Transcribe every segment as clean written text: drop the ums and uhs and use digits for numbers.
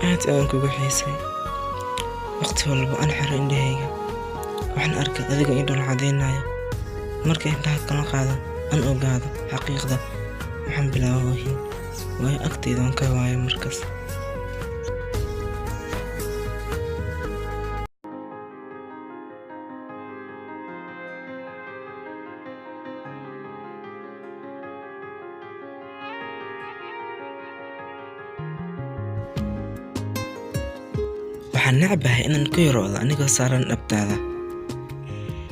aad ayaan kugu xiisay. Waqti walba aan xiro indhahayga waxaan arkaa adiga ii dhoola cadaynayo. Marka indhaha kala qaado aan ogaado xaqiiqda waxaan bilaabaa oohin, waayo agtayda waan ka waayo markaas. Waxaan necbahay inaan ku yaroodo anigoo saaran dhabtaada.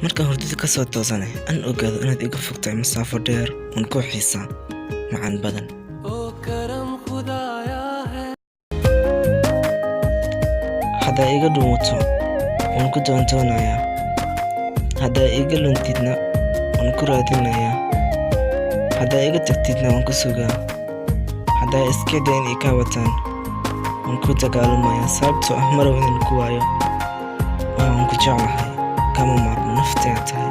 Markaan hurdada ka soo toosane aan ogaado inaad iga fogtahay masaafo dheer waan kuu xiisaa macaan badan. Haddaa iga dhuumato waan ku doontoonayaa, haddaa iga luntidna waan ku raadinayaa, haddaa iga tagtidna waan ku sugaa, haddaa iska day in kaa wataan waan ku dagaalamayaa sababtoo ah marow inaan ku waayo. Waan ku jeclahay kama maarmo nafteeda tahay.